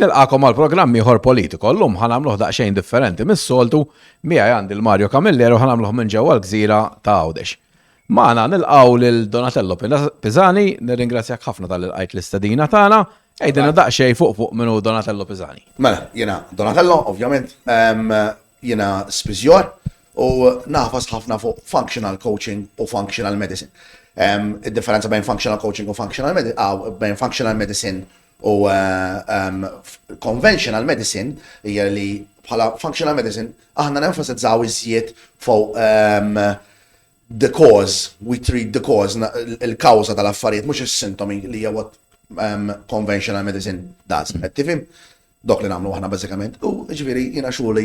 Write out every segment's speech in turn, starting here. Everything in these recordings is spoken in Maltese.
Nilqakom għal programm ieħor politiku. Llum ħanamluh daqsxejn differenti mis-soltu miegħi għandi l-Mario Camilleri u ħanamluh minn ġewwa l-gżira ta' Għawdex. Magħna nilqgħu lil Donatello Pisani, nirringrazzjak ħafna tal-ilqajt l-istedina tagħna. Ejdina daqsxejn fuq minnu Donatello Pisani. Mela, jiena Donatello, ovvjament, jiena spiżjor u nafas ħafna fuq functional coaching u functional medicine. Id-differenza bejn functional coaching u bejn functional medicine u conventional medicine hija li bħala functional medicine aħna nenfasizzaw iżjed fuq the cause, we treat the cause, il-kawża tal-affarijiet, mhux is-sintomi li hija what conventional medicine does. Tifhem? Dok li nagħmlu aħna bażikament. U ġifieri jiena xogħli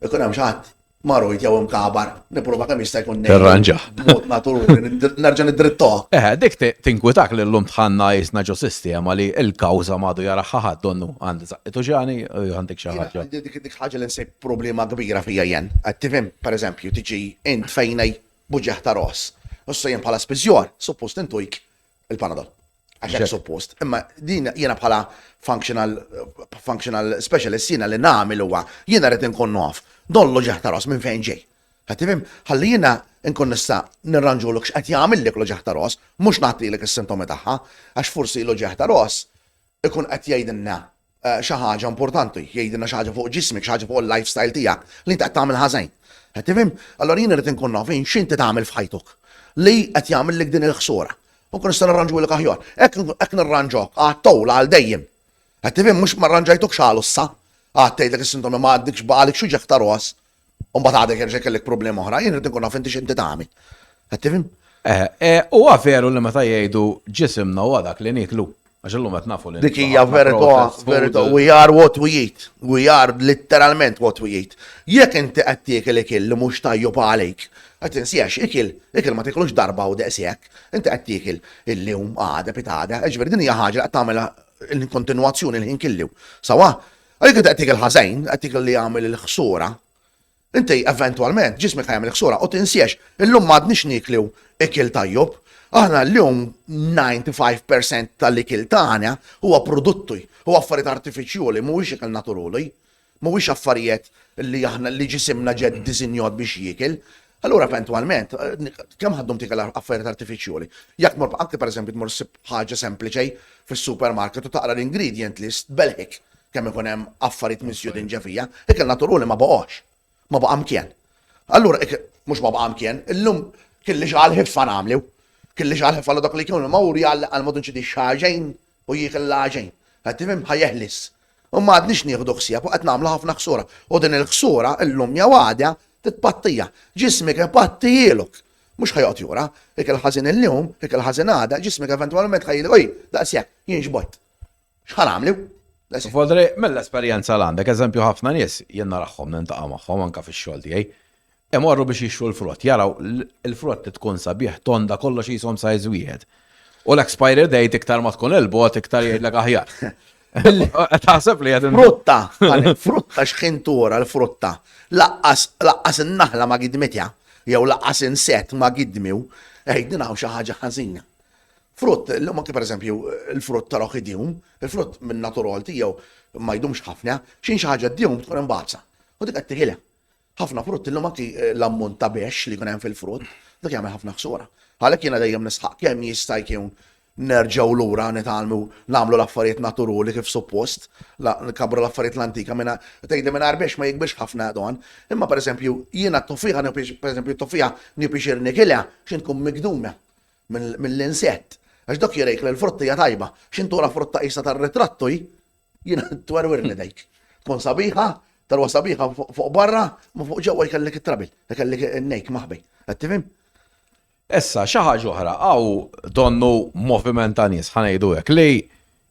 ikun hemm xi ħadd marujt jew imkabar, nipprova kemm jista' jkun Terranġa. Mod naturali, nerġa' nidrittoha. Dik tinkwitak li llum tħanna jisna ġo sistema li l-kawża madu jara ħaħad donnu għandi zaqqitu ġani u għandek xi ħaġa. Dik ħaġa li nsejb problema kbira fija jien. Tifhem, pereżempju, tiġi int fejnej buġġeħ ta' ros. Issa jien bħala spiżjor, suppost intujk il-Panadol. Għaxek suppost. Imma din jiena bħala functional specialist jiena li nagħmel huwa jiena rrid inkun naf dollu ġeħ ta' ros minn fejn ġej. Tifhem, ħalli jiena nkun nista' nirranġulok x'qed jagħmellek l-ġeħ ta' ros, mhux nagħtilek is-sintomi tagħha, għax forsi l-ġeħ ta' ros ikun qed jgħidilna xi ħaġa importanti, jgħidilna xi ħaġa fuq ġismek, xi ħaġa fuq il-lifestyle tiegħek li inti qed tagħmel ħażejn. Tifhem, allura jiena rrid inkun naf x'inti tagħmel f'ħajtuk li qed jagħmellek din il-ħsura. U kun nista' nirranġulek aħjar. Hekk nirranġok għat-towla għal dejjem. Tifhem mhux ma rranġajtuk xalu issa. Tgħidlek is-sintomi ma għaddikx baqalek xi ġeħ ta' ros. U mbagħad għadek jerġa' kellek problema oħra, jien rid inkun naf inti x'inti tagħmel. Tifhem? Huwa veru li meta jgħidu ġisimna huwa dak li niklu. Għax illum qed nafu li. Dik hija verità, we are what we eat. We are literalment what we eat. Jekk inti qed tiekel ikil li mhux tajjeb għalejk, qed tinsiex ikil ma tieklux darba u daqshekk, inti qed tiekel illum għada pitada, ġifieri din hija ħaġa li qed tagħmel il-kontinwazzjoni l-ħin killu. Sawa, għalik inti qed tiekel ħażejn, qed tiekel li jagħmel il-ħsura, inti eventwalment ġismek ħajamel ħsura u tinsiex illum m'għadniex niklew ikil tajjeb. Aħna l-lum 95% tal-ikil tagħna huwa prodotti, huwa affarijiet artifiċjali, mhuwiex ikel naturali, mhuwiex affarijiet li aħna li ġisimna ġed disinjot biex jiekil. Allura eventwalment, kemm ħaddhom tikel affarijiet artifiċjali. Jekk mor anke pereżempju tmur ssib ħaġa sempliċi fis-supermarket u taqra l-ingredient list belħek kemm ikun hemm affarijiet misjudin ġefija, ikel naturali ma baqgħux, ma baqa' mkien. Allura mhux ma baqa' mkien, illum kelli xi ħiffa nagħmlu. Kelli xaħlef għal dak li kienu mawri għal modun ċidi xaġejn u jikel laġejn. Għattifim ħajjeħlis. U ma għadnix nieħdu ħsija, u għat namlu ħafna ħsura. U din il-ħsura illum jawada titpattija. Ġismek pattijiluk. Mux ħajot jura, ikel ħazin il-lum, ikel ħazin għada, ġismek eventualment ħajjiluk. Oj, daqsjak, jinġbot. Xħan għamlu? Fodri, mill-esperienza l-għandek, eżempju ħafna nies jenna raħħom nintaqa magħhom anka fix-xogħol tiegħi. Imorru biex jixxu l-frott, jaraw il-frott tkun sabiħ tonda kollox jisom sajż wieħed. U l-expiry date iktar ma tkun il-bot iktar jgħidlek aħjar. Taħseb li għedin. Frutta xħintura l-frutta. Laqqas in-naħla ma gidmitja, jew laqqas inset ma gidmiw, din hawn xi ħaġa ħażina. Frutt, l-lum anke pereżempju il-frutt tal-oħidjum, il-frutt minn natural tiegħu ma jdumx ħafna, xi ħaġa d-dihom tkun imbagħadsa. U dik qed tiħilha. Ħafna frutt illum anki l-ammont ta' bex li jkun hemm fil-frutt, dak jagħmel ħafna ħsura. Għalhekk jiena dejjem nisħaq kemm jista' jkun nerġgħu lura nitgħalmu nagħmlu l-affarijiet naturali kif suppost, nkabru l-affarijiet l-antika minna tgħidli mingħajr bex ma jikbirx ħafna don. Imma pereżempju jiena t-toffiħa pereżempju t-toffiħa nipixir nikilha x'in tkun migduma mill-insett. Għax dak jirejk li l-frutta hija tajba, x'in tura frutta qisha tar-ritrattu jiena twerwirni dejk. Tkun sabiħa, tarwa sabiħa fuq barra, ma fuq ġewwa jkellek it-trabil, jkellek in-nejk maħbej. Qed tifhem? Issa xi ħaġa oħra hawn donnu moviment ta' nies ħanejdu hekk li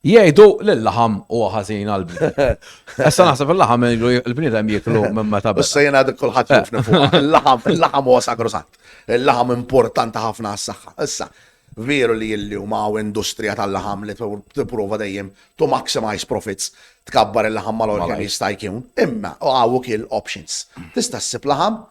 jgħidu li l-laħam huwa ħażin għall-bniedem. Issa naħseb il-laħam il-bniedem jieklu minn meta beda. Issa jien għadek kulħadd jufni fuq. Il-laħam huwa sagrosant. Il-laħam importanti ħafna għas-saħħa. Issa veru li l-lum hawn industrija tal-laħam li tipprova dejjem to maximize profits tkabbar il-laħam mal-organ jista' jkun. Imma hawn ukoll options. Tista' ssib laħam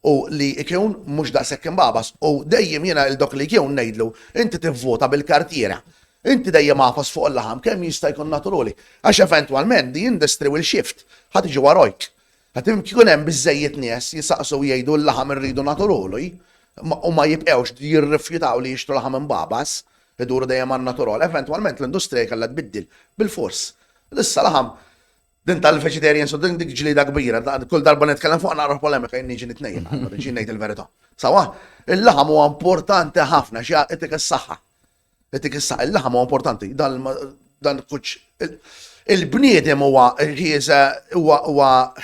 u li ikun mhux daqshekk imbabas u dejjem jiena l-dok li jkun ngħidlu inti tivvota bil-kartiera. Inti dejjem għafas fuq il-laħam kemm jista' jkun naturali. Għax eventwalment di industry will shift. Ħadd iġi warajk. Ħadd kien hemm biżejjed nies jisaqsu jgħidu l-laħam irridu naturali u ma jibqgħux jirrifjutaw li jixtru laħam imbabas, iduru dejjem għan naturali. Eventwalment l-industrija kellha tbiddil bil-fors. Issa laħam din tal-vegetarians u din dik ġlida kbira, kull darba nitkellem fuq naqra polemika jinni ġi nitnejn, ġi ngħid il-verità. Sawa, il-laħam huwa importanti ħafna xi etik is-saħħa. Il-laħam huwa importanti, dan kuċ. Il-bniedem huwa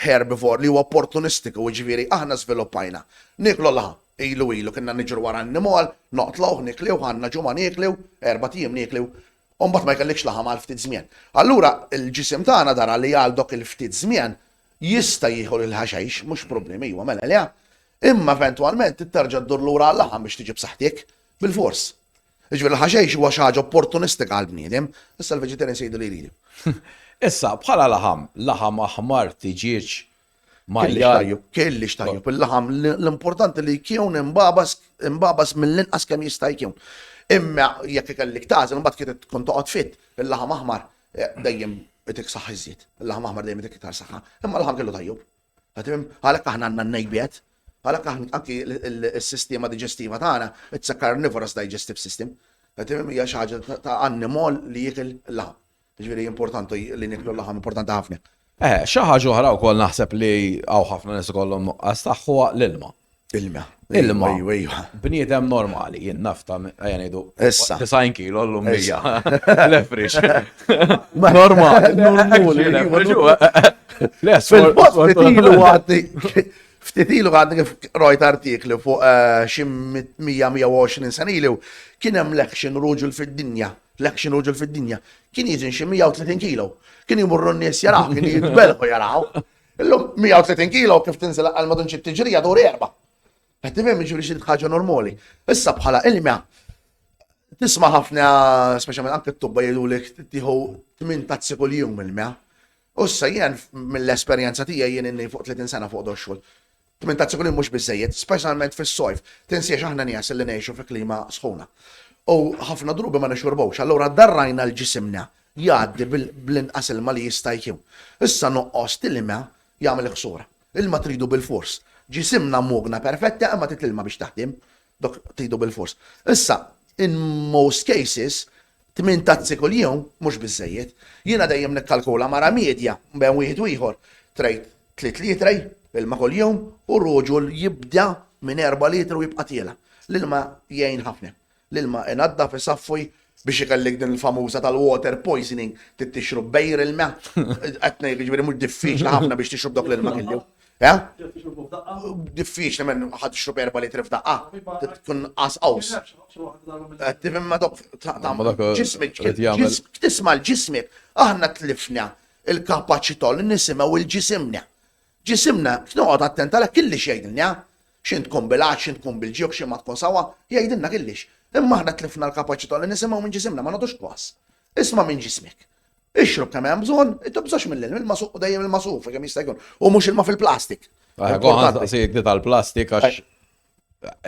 herbivore li huwa opportunistiku, ġifieri aħna żviluppajna. Niklu laħam, ilu kienna niġru wara n-nimol, noqtluh, niklew, ħanna ġumma niklew, 4 tiem niklew, u mbagħad ma jkellikx laħam għal ftit żmien. Allura il-ġisem tagħna dara li għal dok il-ftit żmien jista' jieħu il-ħaxejx, mhux problemi huwa mela le. Imma eventwalment titterġa' ddur lura għall-laħam biex tiġi b'saħħtik bil-fors. Ġifieri il-ħaxejx huwa xi ħaġa opportunistika għall-bniedem, issa l-vegetarians jgħidu li jridu. Issa bħala laħam aħmar tiġiġ Kellix tajjeb. Il-laħam l-importanti li jkun imbabas mill-inqas kemm jista' jkun. Imma jekk ikellik tażel mbagħad kien tkun toqgħod fit, il-laħam aħmar dejjem itik saħħa iżjed. Il-laħam aħmar dejjem itik iktar saħħa. Imma l-laħam kellu tajjub. Għalhekk aħna għandna n-nejbiet, għalhekk anki s-sistema diġestiva tagħna it's a carnivorous digestive system. Hija xi ħaġa ta' animal li jiekel l-laħam. Ġifieri importanti li niklu l-laħam importanti ħafna. Xi ħaġa oħra wkoll naħseb li hawn ħafna nies ikollhom nuqqas tagħha l-ilma. Ilma. Bniedem normali, jien nafta ngħidu. Issa. 90 kilo l-lum 100. Lefrix. Normali. Ftit ilu għadni kif rajt artiklu fuq xi 100-120 sena ilu kien hemm l-action ruġul fid-dinja. Kien jiġi xi 130 kilo. Kien jmurru n-nies jaraw, kien jitbelħu jaraw. Illum 130 kilo kif tinżel għal madun xi tiġrija dur erba'. Qed tifhem jiġri xi ħaġa normali. Issa bħala ilma tisma' ħafna speċjalment anke t-tubba jgħidulek tieħu 8 tazzi kull jum ilma. Issa jien mill-esperjenza tiegħi jien inni fuq 30 sena fuq xogħol. 8 tazzi kull jum mhux biżejjed, speċjalment fis-sojf. Tinsiex aħna nies li ngħixu fi klima sħuna. U ħafna drubi ma nixurbawx, allura darrajna l-ġisimna jgħaddi bl-inqas ilma li jista' jkun. Issa noqqos tilma jagħmel ħsura. Ilma tridu bil-fors. Ġisimna mogna perfetta imma titilma biex taħdim, dok tridu bil-fors. Issa, in most cases, 8 tazzi kull jum mhux biżejjed. Jiena dejjem nikkalkula mara medja bejn wieħed u ieħor trejt 3 litri ilma kull jum u roġul jibda minn 4 litri u jibqa' tiela. L-ilma jgħin ħafna. L-ilma inaddaf isaffuj biex ikellik din il-famuża tal-water poisoning tixrub bejr ilma. Qed ngħid ġifieri mhux diffiċli ħafna biex tixrub dok l-ilma kellu. Diffiċli minn ħadd tixrub 4 litri f'daqqa. Tkun qas qaws. Tifhem ma dok ġismek tisma' l-ġismek aħna tlifna il-kapaċità li nisimgħu il-ġisimna. Ġisimna noqgħod attent għalek killix jgħidilna. X'int tkun bil-għad, x'int tkun bil-ġiok, x'in ma tkun sawa, jgħidilna killix. Imma aħna tlifna l-kapaċità li nisimgħu minn ġisimna ma nagħtux kwas. Isma' minn ġismek. Ixrob kemm hemm bżonn, tibżgħux mill-ilm, il-masuq dejjem il-masuf kemm jista' jkun. U mhux ilma fil-plastik. Sejk di tal-plastik għax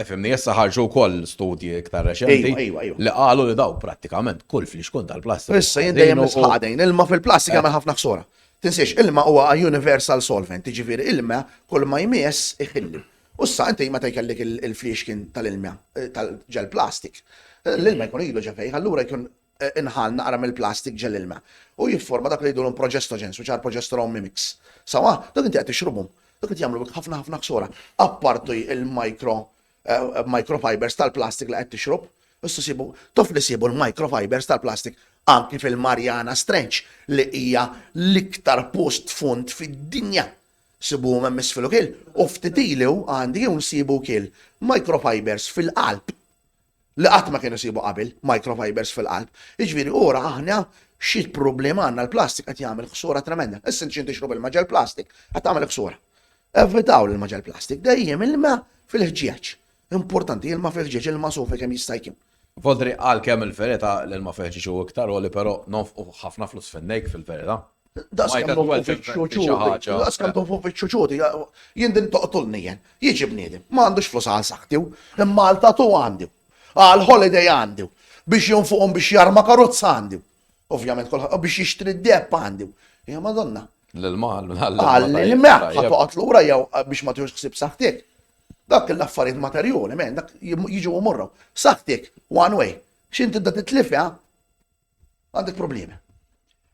efimni issa ħarġu wkoll studji iktar reċenti li qalu li daw prattikament kull flix kun tal-plastik. Issa jien dejjem nisħadejn, ilma fil-plastik jagħmel ħafna ħsora. Tinsiex, ilma huwa universal solvent, jiġifieri ilma kull ma jmiss iħilli. Ussa inti meta jkellik il-fliexkin tal-ilma tal-ġel plastik. L-ilma jkun ilu ġefej, allura jkun inħal naqra mill-plastik ġel ilma. U jifforma dak li jgħidulhom progestogens, which are progesterone mimics. Sawa, dak inti qed tixrubhom, dak qed jagħmlu ħafna ħsora. Appartu il-microfibers tal-plastik li qed tixrob, issa sibu tof li sibu l-microfibers tal-plastik anki fil-Mariana Trench li hija l-iktar post font fid-dinja. Sibu memmis fil-ukil, u ftitilu għandi jun sibu kil microfibers fil-qalb. Li qatt ma kienu sibu qabel, microfibers fil-qalb. Iġviri, ora aħna xi problema għandna l-plastik qed jagħmel ħsura tremenda. Issa inti tixrob il-maġel plastik qed tagħmel ħsura. Evitaw il-maġel plastik, dejjem ilma fil-ħġieġ. Importanti ilma fil-ħġieġ, ilma sufi kemm jista' jkun. Fodri għal kemm il-fereta l-ilma fil-ħġieġ u iktar u li però nonfqu ħafna flus fin-nejk fil-fereta. Daskam tofu fiċ-ċuċuti, jien din toqtulni jien, jieġi bniedem, ma għandux flus għal saħtiw, imma għal tatu għandiw, għal holiday għandiw, biex jonfuqhom biex jarma karozza għandi. Ovvjament biex jixtri d-depp għandi. Ja Madonna. L-mal, l-meħ, ħatoqat l-ura jew biex ma tiħux ksib saħtik. Dak l-affarijiet materjoli, men, dak jiġu morru. Saħtik, one way. X'inti da titlifja, għandek problemi.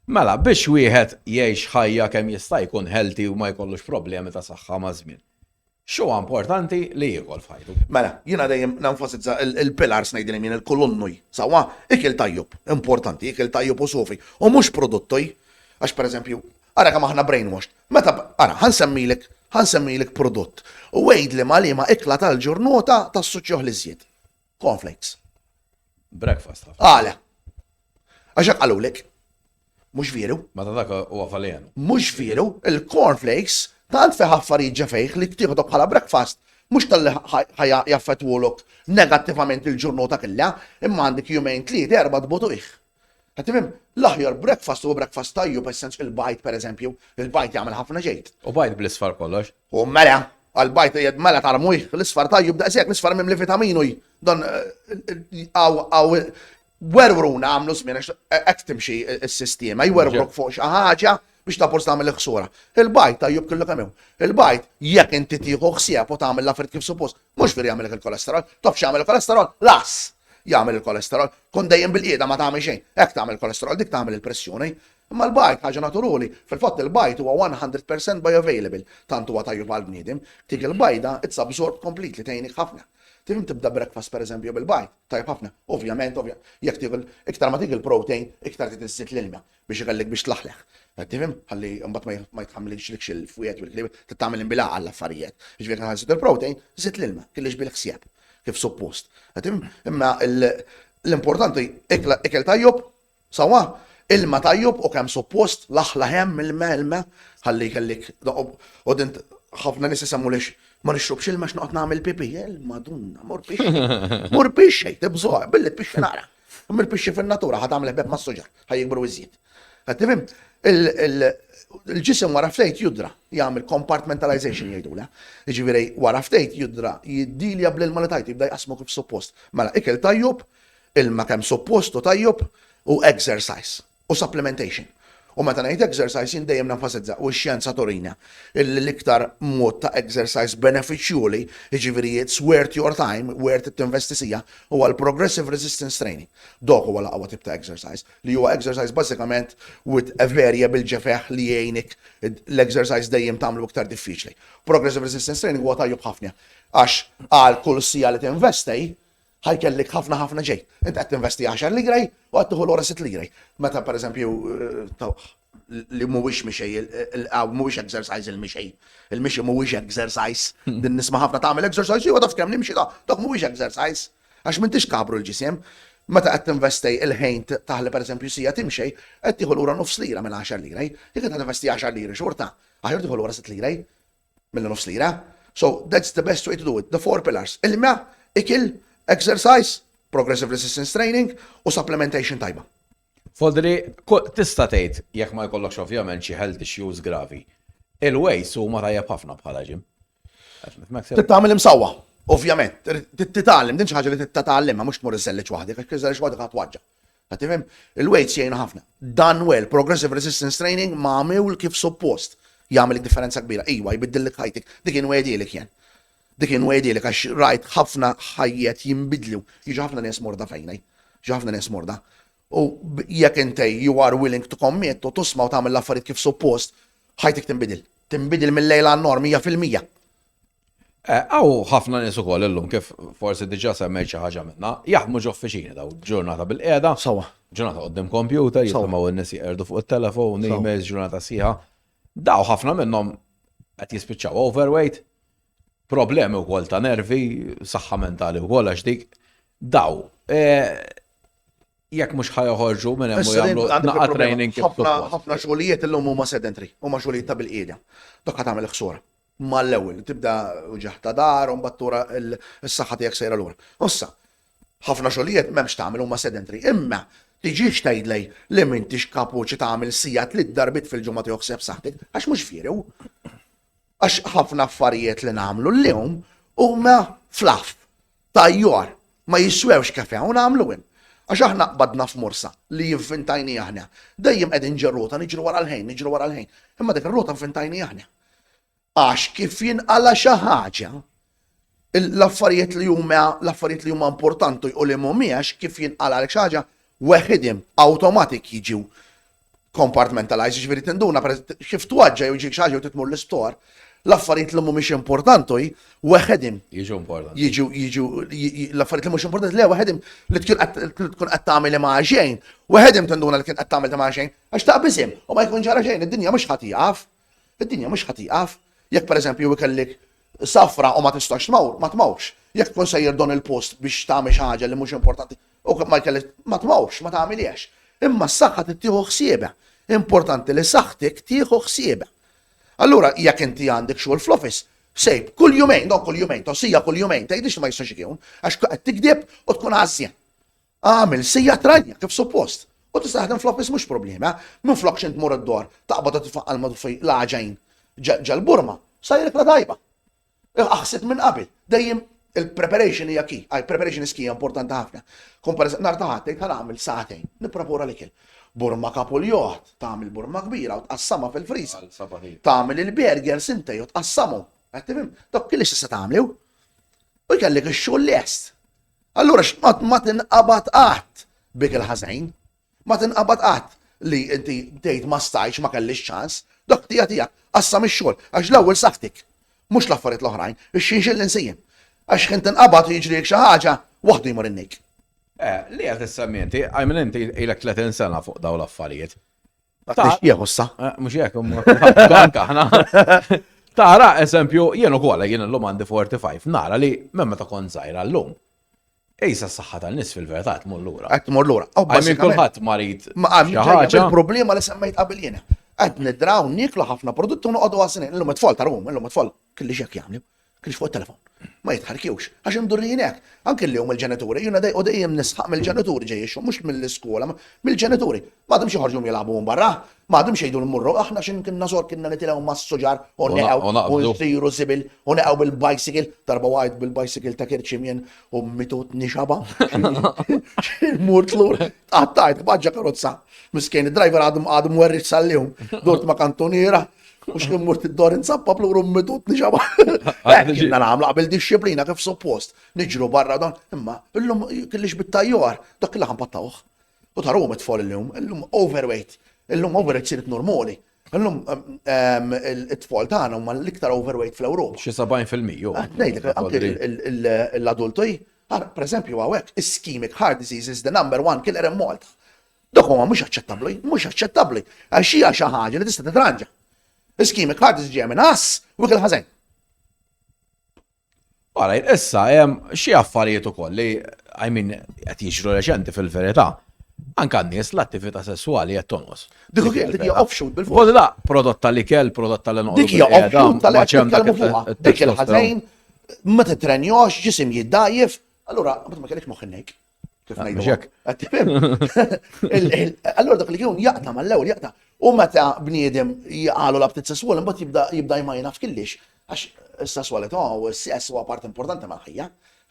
Mela, biex wieħed jgħix ħajja kemm jista' jkun healthy u ma jkollux problemi ta' saħħa ma' żmien. X'huwa importanti li jiekol f'ħajtu. Mela, jiena dejjem nenfasizza il-pilars ngħidilhom jien il-kolonnoj. Sawa, ikel tajjub, importanti, ikel tajjub u sofi. U mhux produttoj, għax pereżempju, ara kemm aħna brainwashed. Meta ara ħansemmilek prodott. U għejdli ma liema ikla tal-ġurnota tas-suċċjoħ li żjed. Cornflakes. Breakfast. Għala. Għaxak għalulek. Mux veru. Meta dak huwa faljan. Mux veru, il-cornflakes tant fi ħaffarijiet ġefejħ li ktieħdok bħala breakfast. Mux tal-li jaffetwolok negattivament il-ġurnota killa, imma għandek jumejn 3-4 tbotuħ. Għattimim, l-aħjar breakfast u breakfast tajju essenzj il-bajt per eżempju, il-bajt jgħamil ħafna ġejt. U bajt bl-isfar kollox. U mela, għal-bajt jgħed mela tarmuj, l-isfar tajju b'daqsijak, l-isfar mim li vitaminuj, don għaw werwruna għamlu smin, għek timxi il-sistema, jwerwruk fuq xaħġa biex ta' porst tagħmel ħsura. Il-bajt tajjub kullu kemm il-bajt jekk inti tieħu ħsieb u tagħmel l-affarijiet kif suppost, mhux vir jagħmel il-kolesterol, taf x'jagħmel il-kolesterol, las jagħmel il-kolesterol, kun dejjem bil-qiegħda ma tagħmel xejn. Hekk tagħmel il-kolesterol, dik tagħmel il-pressjoni. Imma l-bajt ħaġa naturali, fil-fatt il-bajt huwa 100% bioavailable, tant huwa tajjub għall-bniedem, tik il-bajda it's absorbed completely tgħinik ħafna. Tifim tibda breakfast per eżempju bil-bajt, tajjeb ħafna. Ovvjament, jekk tigħil iktar ma tigħil protein, iktar titiżżid l-ilma biex iqallek biex tlaħleħ. Tifim, ħalli mbagħad ma jitħammilx likx il-fwiet u l-klieb titgħamel inbilaqa għall-affarijiet. Biex jekk ħażid il-protein, żid l-ilma, kellix bil-ħsieb kif suppost. Imma l-importanti ikel tajjub, sawa, ilma tajjub u kemm suppost laħla hemm il-ilma ħalli kellik u dint ħafna nies isemmu lix ma nixrobx ilma x'noqgħod nagħmel pipi. Madunna, mor pixxi, tibżgħu, billi tpixxi nara. Immir pixxi fin-natura ħad tagħmel ħbeb mas-suġar, ħajjikbru iżjed. Qed tifhem il-ġisem wara ftejt judra jagħmel compartmentalization jgħidula. Jiġifieri wara ftejt judra jiddilja bl-ilma li tajt jibda jqasmu kif suppost. Mela ikel tajjub, ilma kemm suppost u tajjub u exercise u supplementation. U meta ngħid exercise jien dejjem nenfasizza u x-xjenza turina l-iktar mod ta' exercise beneficiali, jiġifieri it's worth your time, worth it tinvesti sija, huwa l-progressive resistance training. Dok huwa l-aqwa tip ta' exercise li huwa exercise bażikament with a variable ġefeħ li jgħinik l-exercise dejjem tagħmlu iktar diffiċli. Progressive resistance training huwa tajjeb ħafna għax għal kull sija li tinvestej ħajkellik ħafna ġej. Inti qed tinvesti 10 ligrej u qed tieħu l-ora 6 ligrej. Meta pereżempju li mhuwiex mixej, mhuwiex exercise il-mixej. Il-mixi mhuwiex exercise. Din nisma' ħafna tagħmel exercise jew taf kemm nimxi dak mhuwiex exercise. Għax m'intix kabru l-ġisem. Meta qed tinvestej il-ħin taħli pereżempju sija timxej, qed tieħu lura nofs lira minn 10 ligrej. Jekk qed tinvesti 10 liri xorta, aħjar tieħu lura 6 ligrej mill-nofs lira. So that's the best way to do it. The 4 pillars. Ilma, ikil, exercise, progressive resistance training u supplementation tajba. Fodri, tista' tgħid jekk ma jkollokx ovvjament xi health issues gravi. Il-weights huma tajjeb ħafna bħala ġim. Titgħamel imsawwa, ovvjament. Titgħallem din xi ħaġa li titgħallimha mhux tmur iżelleġ waħdek, għax iżelleġ waħdek ħatwaġġa. Qed tifhem? Il-weights jgħinu ħafna. Done well, progressive resistance training magħmul kif suppost. Jagħmel differenza kbira. Iwa jbiddilek ħajtik. Dik inwedilek jien. Dik inwedilek għax rajt ħafna ħajjet jinbidlu. Jiġu ħafna nies morda fejnej. Jiġu ħafna nies morda. U jekk intej you are willing to commit u tusma' u tagħmel l-affarijiet kif suppost, ħajtik tinbidil. Tinbidil mill-lejla għan-nor 100%. Aw ħafna nies ukoll illum kif forsi diġà semmejt xi ħaġa minnha, jaħdmu ġ'uffiċini daw ġurnata bil-qiegħda, ġurnata qudiem computer, jisimgħu n-nies jqerdu fuq it-telefon, emails, ġurnata sieħa. Daw ħafna minnhom qed jispiċċaw overweight, problemi wkoll ta' nervi, saħħa mentali wkoll għax dik daw. Jekk mhux ħajoħorġu minn hemm jagħmlu naqgħa training kif ħafna xogħlijiet illum huma sedentary, huma xogħlijiet ta' bil-qiegħda. Dak ħad tagħmel ħsura. Mal-ewwel tibda uġaħ ta' dar u mbagħad tura s-saħħa tiegħek sejra lura. Issa, ħafna xogħlijiet m'hemmx tagħmel huma sedentary, imma tiġix tgħidlej li m'intix kapaċi tagħmel sija 3 darbit fil-ġimgħa tiegħek sepp saħtek, għax mhux vierew. Għax ħafna affarijiet li nagħmlu llum huma fluff tajjor ma jiswewx kafe u nagħmlu hemm. Għax aħna qbadna f'morsa li jivvintajni aħna. Dejjem qegħdin ġerrota niġru wara l-ħejn. Imma dik ir-rota mvintajni aħna. Għax kif jinqala xi ħaġa, l-affarijiet li huma importanti u li mhumiex kif jinqala għalek xi ħaġa weħidhom awtomatik jiġu compartmentalized, ġifieri tinduna kif twaġġa jew ġik xi ħaġa u titmur l-istor, l-affarijiet li mhumiex importanti weħedhom Jiġu importanti. l-affarijiet li mhux importanti le weħedhom li tkun qed tagħmel ma' xejn, weħedhom tinduna li kien qed tagħmel ma' xejn għax taqbiżhom u ma jkun ġara xejn, id-dinja mhux ħadd jaqaf. Id-dinja mhux ħadd jaqaf. Jekk pereżempju ikellik safra u ma tistax tmawr, ma tmawrx. Jekk tkun sejjer don il-post biex tagħmel xi ħaġa li mhux importanti u ma jkellek ma tmawrx, ma tagħmiliex. Imma s-saħħa tittieħu ħsiebha. Importanti li saħħtek tieħu ħsiebha. Allura jekk inti għandek xogħol fl-office, sejb kull jumejn, tossija kull jumejn, tgħidix li ma jistax ikun, għax qed tikdeb u tkun ħażja. Għamel sija tranja kif suppost. U tista' taħdem fl-office mhux problema, minflok xi tmur id-dor, taqbad titfaqqal ma tufej l-ħaġajn ġal-burma, sajrek la tajba. Aħseb minn qabel, dejjem il-preparation hija key, preparation is key importanti ħafna. Nhar ta' ħadd tgħid ħanagħmel sa'tejn, nipprepara l-ikel. Burma kapuljot, tagħmel burma kbira u tqassamha fil-freezer. Tagħmel il-burgers intej u tqassamhom. Qed tifhem? Dak kien issa tagħmlew. U jkellek ix-xogħol lest. Allura ma tinqabad qatt bik il-ħażin. Ma tinqabad qatt li inti tgħid ma stajx ma kellix ċans. Dak tiegħek qassam ix-xogħol għax l-ewwel saħtik. Mhux l-affarijiet l-oħrajn, ix-xinxil li nsejjem. Għax kien tinqabad u jiġri xi ħaġa waħdu jmur innik. Li għat s-sammienti, għajmen inti ilek 30 sena fuq daw l-affarijiet. Għax jieħu sa. Mux jek, għanka ħna. Tara, eżempju, jenu għala jenu l-lum għandi 45, nara li memma ta' kon zaħira l-lum. Ejsa s-saxħa tal-nis fil-verità tmur l-ura. Tmur l-ura. Għajmin kullħat marit. Ma għamil il-problema li semmejt qabel jena. Għed nidraw niklu ħafna produttu nuqodu għasinin. L-lum it-tfal tarum, l-lum it-tfal kelli xek jgħamlu. Kelli fuq il-telefon. Ma jitħarkiwx, għax imdurrijin hekk. Anke l-lum il-ġenituri, juna dejjem nisħaq mill-ġenituri ġejjexu, mhux mill-iskola, mill-ġenituri. M'għadhomx joħorġu jilagħbu barra, m'għadhomx jgħidu l-murru, aħna x'in kinna sor kienna nitilgħu mas-suġar u neqgħu u nsiru sibil u neqgħu bil-bicycle, darba wajt bil-bicycle ta' kirċimjen u mitut nixaba. Murt lur, tqattajt baġġa karozza. Miskien id-driver għadhom werriċ sal-lihom, dort ma' kantoniera. U xkien murt id-dor insabba pluru mitut nixaba. Kienna nagħmlu qabel disċiplina kif suppost. Niġru barra dan, imma illum kellix bit-tajjar, dak kellha ħampattawh. U taruhom it-tfal illum overweight. Illum overweight siret normali. Illum it-tfal tagħna huma l-iktar overweight fl-Ewropa. Xi 70%. Ngħidlek anke l-adulti, pereżempju hawnhekk, ischemic heart disease is the number 1 killer in Malta. Dak huma mhux aċċettabbli, għax hija xi ħaġa li tista' titranġa. Ischemic heart disease ġej minn ħass u kien ħażin. Għalaj, issa, xie affarijiet ukoll li, qed jiġru reċenti fil-verità, anke n-nies l-attività sessuali qed tonqos. Dik hija offshoot bil-fuq. Da, prodotta li kell, prodotta li noqgħdu. Dik hija offshoot tal-etkellmu fuqha. Dik il-ħażin ma titrenjox, ġisim jiddajjef, allura ma kellekx moħħ innejk. Kif ngħidu. Allura dak li kien jaqta mal-ewwel jaqta. U meta bniedem jaqalu l-abtit sessuali mbagħad jibda jmajna f'killix. Għax is-sessualità u s-sess huwa part importanti mal-ħajja.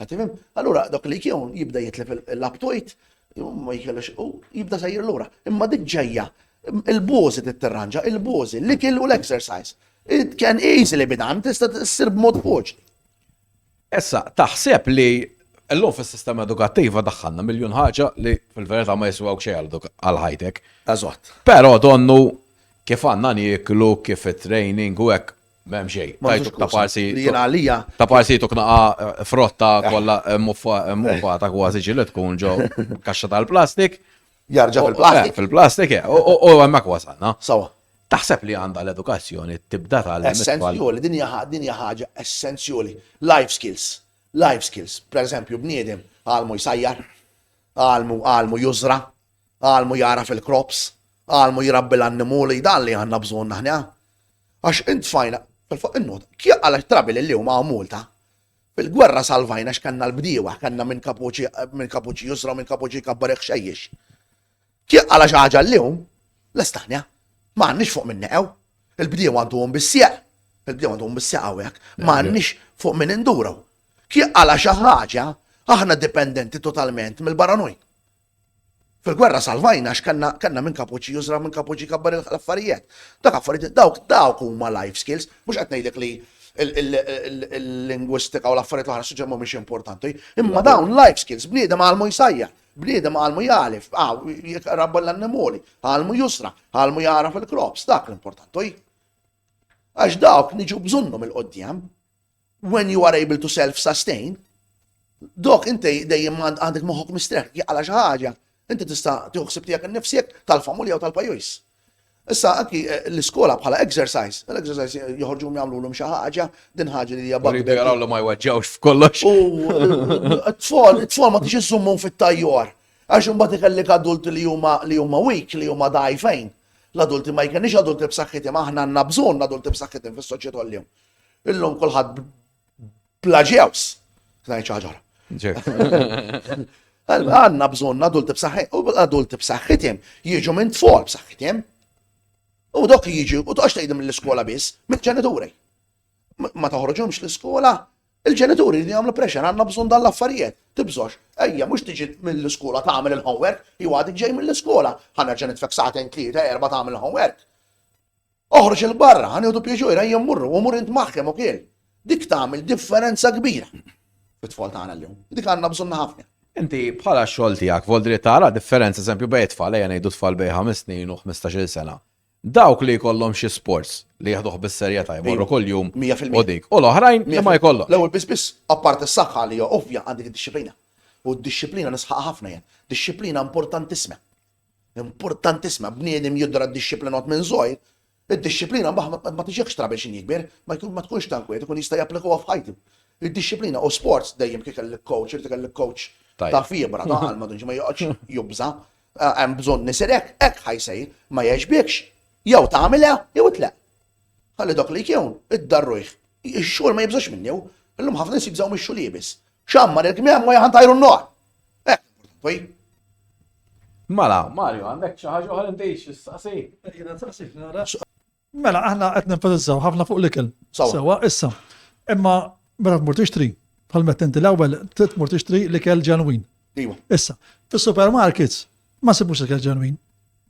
Tifhem? Allura dak li kien jibda jitlef l-aptoid ma jkellix u jibda sejjer lura. Imma dik ġejja il-bożi titterranġa, il-bożi, l-ikel u l-exercise. It can easily be done, tista' ssir b'mod foġ. Issa, taħseb li l-lum fis-sistema edukattiva daħħalna miljun ħaġa li fil-verità ma jiswaw xejn għal ħajtek. Eżatt. Però donnu kif għandna nieklu, kif it-training u hekk m'hemm xejn. Tajtuk ta' parsi tuknaqa frotta kollha muffata kważi ġieli tkun ġo kaxxa tal-plastik. Jarġa' fil-plastik. Fil-plastik, u hemmhekk wasalna. Sawa. Taħseb li għandha l-edukazzjoni tibda essenzjoli, din hija ħaġa essenzjoli. Life skills. Per eżempju, bniedem għalmu jsajjar, għalmu jużra, għalmu jara fil-crops, għalmu jirabbi l-annimuli, dan li għandna bżonn aħna. Għax int fajna, fil-fuq in-not, kien għalek trabi li huma multa. Fil-gwerra salvajna x'kanna l-bdiewa, kanna minn kapuċi jużra, minn kapuċi kabbar xejjix. Kien għala xi ħaġa llum, l-istaħna. M'għandniex fuq minn neqew. Il-bdiewa għandhom bis-sieq hawnhekk. M'għandniex fuq minn induraw. Kien għala xi ħaġa aħna dipendenti totalment mill-baranuj. Fil-gwerra salvajna x'kanna minn kapuċi jużra minn kapuċi kabbar l-affarijiet. Dak affarijiet dawk huma life skills, mhux qed ngħidlek li il-lingwistika u l-affarijiet l-oħra suġġett mhumiex importanti, imma dawn life skills bniedem għalmu jsajja, bniedem għalmu jalif, rabba l-annimoli, għalmu jusra, għalmu jara fil-crops, dak l-importanti. Għax dawk niġu bżonnhom il-qoddim, when you are able to self-sustain, dok inti dejjem għandek moħħok mistrek għala xi ħaġa. Inti tista' tuħsib tiegħek innifsek tal-familja u tal-pajjiż. Issa anki l-iskola bħala exercise, l-exercise joħorġu jagħmluhom xi ħaġa, din ħaġa li hija Rridu jarawlu ma jweġġawx f'kollox. It-tfal ma tix issummhom fit-tajjor. Għax imbagħad ikellek adulti li huma weak, li huma dgħajfejn. L-adulti ma jkenniex adulti b'saħħithom, aħna għandna bżonn adulti b'saħħithom fis-soċjetà llum. Illum kulħadd plaġews. Ngħid xi ħaġa. Għanna bżonn adulti b'saħħithom, u adulti b'saħħithom jiġu minn tfal b'saħħithom. U dok jiġu, u toqgħodx tgħidhom mill-iskola biss, mill-ġenituri. Ma toħroġhomx l-iskola, il-ġenituri li jagħmlu pressure għandna bżonn dan l-affarijiet. Tibżgħux, ejja mhux tiġi mill-iskola tagħmel il-homework, jew għadek ġej mill-iskola, ħanerġa' nitfek sa'tejn tlieta erba' tagħmel il-homework. Oħroġ il-barra, ħanieħdu pjeċur, ejja mmurru, u mur int maħkem ukoll. Dik tagħmel differenza kbira fit-tfal tagħna llum. Dik għandna bżonna ħafna. Inti bħala x-xogħol tiegħek voldri tara differenza eżempju bejn tfal ejja ngħidu tfal bejn 5 snin u 15-il sena. Dawk li jkollhom xi sports li jaħduh bis-serjetà jmorru kuljum u dik. U l-oħrajn li ma jkollhom. L-ewwel biss apart is-saħħa li hija ovvja għandek id-disciplina. U d-disciplina nisħaq ħafna jien. Disciplina importantissima. Importantissima. Bniedem jidra d-disciplinat minn żgħir. Id-disciplina ma tiġekx trabel xi jikber, ma tkunx tankwiet, ikun jista' japplikaw f'ħajtu. Id-disciplina u sports dejjem kif kellek coach, irid kellek coach ta' fibra, ta' għalma dunġi ma joqgħodx jubża, hemm bżonn nisirek, hekk ħajsej, ma jgħixbekx. Jew tagħmilha jew itlaq. Ħalli dok li jkun id-darrujh. Ix-xogħol ma jibżax minnew, illum ħafna nies jibżgħu mix-xogħol jibis. Xammar il-kmiem ma jaħantajru n-noq. Hekk. Mela, Mario, għandek xi ħaġa oħra intejx issaqsi. Mela, aħna qed nenfasizzaw ħafna fuq l-ikel. Sewa, issa. Imma meta tmur tixtri, bħal meta inti l-ewwel tmur tixtri l-ikel ġenwin. Iwa. Issa, fis-supermarkets ma sibux ikel ġenwin.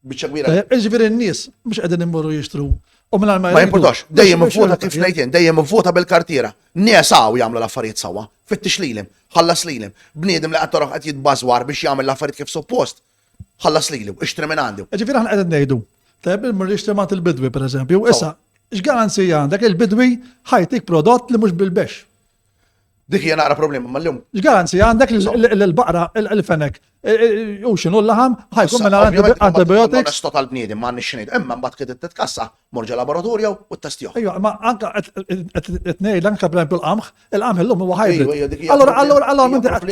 Biċċa kbira. Iġifieri n-nies mhux qegħdin immorru jixtru. Ma jimpurtax, dejjem ivvota kif ngħidin, dejjem ivvota bil-kartiera. Nies hawn jagħmlu l-affarijiet sewwa, fittix lilhom, ħallas lilhom. Bniedem li qed toroq qed jitbażwar biex jagħmel l-affarijiet kif suppost, ħallas lilu, ixtri minn għandu. Ġifieri aħna qegħdin ngħidu. Tajb il-mur jixtri mat il-bidwi pereżempju, issa x'garanzija għandek il-bidwi ħajtik prodott li mhux bil-bex. Dik hija naqra problema mal-lum. X'garanzija għandek l-baqra il-fenek u x'inhu l-laħam ħajkun minn antibiotics. Nesto tal-bniedem ma nix ngħid, imma mbagħad kien titkassa morġa laboratorju u ttestjuh. Ejja, ma anke qed ngħid anke il-qamħ illum huwa hybrid. Allura minn qed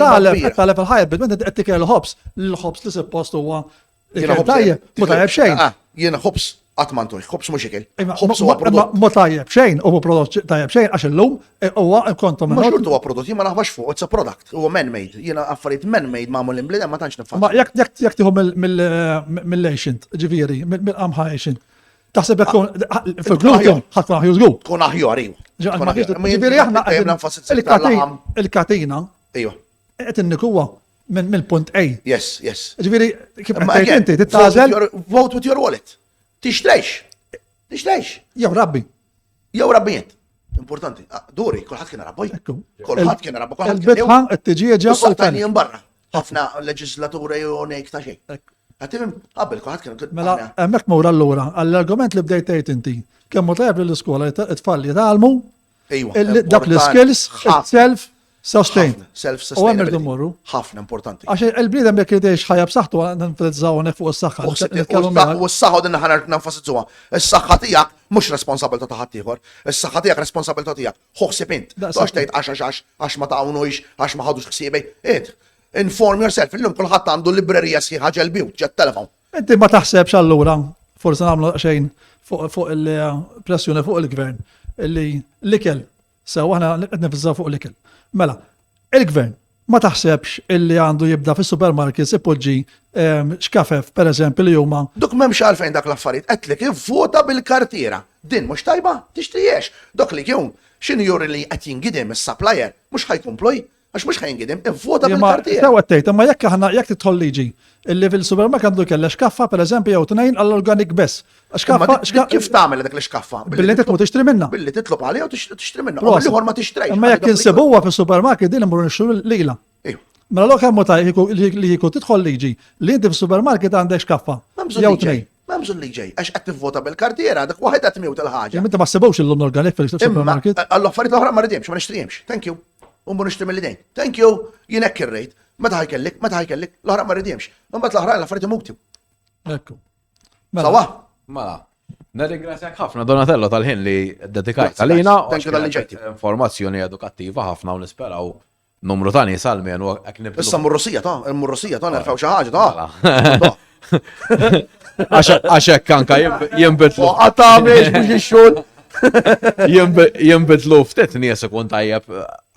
taleb il-hybrid, minn qed tikel il-ħobs, l-ħobs li suppost huwa tajjeb, ma tajjeb xejn. Jiena ħobs qatt ma ntuħ, ħobs mhux ikel. Ħobs huwa prodott. Ma tajjeb xejn, huwa prodott tajjeb xejn għax illum huwa kontom. Ma xurt huwa prodott, jien ma naħbax fuq, it's a product, huwa man-made. Jiena affarijiet man-made magħmul imblieda ma tantx nifhem. Ma jekk tieħu mill-ancient, ġifieri, mill-qamħa ancient. Taħseb jekk fil-gluten ħadd ma jużgu. Tkun aħjar iwa. Ġifieri aħna il-katina. Ejwa. Qed innikuha minn punt A. Yes, yes. Ġifieri kif qed inti titgħażel. Vote with your wallet. Tixtrejx. Jew rabbi. Jew rabbijiet. Importanti. Duri, kulħadd kien rabboj. Kulħadd kien rabba, kulħadd kien. Il-bitħa t-tiġieġa u l-tani barra. Ħafna leġislaturi u nejk ta' xejn. Għatimim, qabel kulħadd kien. Mela, hemmhekk mura allura, għall-argument li bdejt tgħid inti, kemm tajb lill-iskola it-tfal jitgħallmu dak l-skills self-sustain. U għamil d-morru. ħafna importanti. Għax il-bniedem jekk jidejx ħajja b'saħħtu nfrizzaw fuq is-saħħa. U s-saħħa din ħanar nanfasizzuha. Is-saħħa tiegħek mhux responsabilità ta' ħadd ieħor. Is-saħħa tiegħek responsabilità tiegħek. Ħoħsib int. Għax tgħid għax ma tagħwnux, għax ma ħadux ħsiebej. Inform yourself. Illum kulħadd għandu librerija sħiħa ġel-bjut, ġet-telefon. Inti ma taħsebx allura, forsi nagħmlu xejn fuq il-pressjoni fuq il-gvern li l-ikel sew aħna qed nifizzaw fuq l-ikel. Mela, il-gvern ma taħsebx illi għandu jibda fis-supermarkets ipoġġi xkafef pereżempju li huma. Dok m'hemmx għalfejn dak l-affarijiet qedlek ivvota bil-kartiera. Din mhux tajba, tixtriex. Dok li kien x'inhu juri li qed jingidem is-supplier mhux ħajkompluj. Għax mhux ħajngidem, ivvota bil-kartiera. Sewa tgħid, imma jekk tidħol liġi illi fil-supermarket għandu kellha xkaffa pereżempju jew tnejn għall-organik bess. Kif tagħmel dak l-xkaffa? Billi titlu tixtri minnha. Billi titlob għalija u tixtri minnha. U l-ieħor ma tixtrejx. Imma jekk insibuha fis-supermarket din imur nixtru lilha. Mela l kemm li jkun tidħol liġi li inti fis-supermarket għandek xkaffa. Jew tnejn. Ma bżonn liġi, għax qed tivvota bil-kartiera, dak waħed qed tmewt il-ħaġa. Inti ma ssibux illum organik fil-supermarket. Għall-affarijiet l-oħra ma ridimx, ma nixtrihomx. Thank you. U mbur nixtri mill-idejn. Thank you, jien hekk irrejt. Meta ħajkellek, l-oħra ma ridimx. Imbagħad l-oħra l-affarijiet imuktu. Ekku. Sawa? Mela, nirringrazzjak ħafna Donatello tal-ħin li dedikajt għalina. Informazzjoni edukattiva ħafna u nisperaw numru ta' nies għalmen u hekk nibdu. Issa murrussija ta' nerfgħu xi ħaġa ta'. Għaxek anka jimbitlu. Għatamiex biex ix-xogħol. Jimbitlu ftit nies ikun tajjeb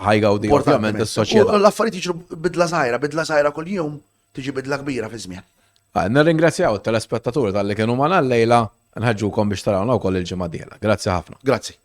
ħajgawdi ovvjament is-soċjetà. L-affarijiet jiġru bidla żgħira kuljum tiġi bidla kbira fi żmien. Nirringrazzjaw it-telespettaturi tal-li kienu magħna llejla nħeġġukom biex tarawna wkoll il-ġimgħa dieħla. Grazzi ħafna. Grazzi.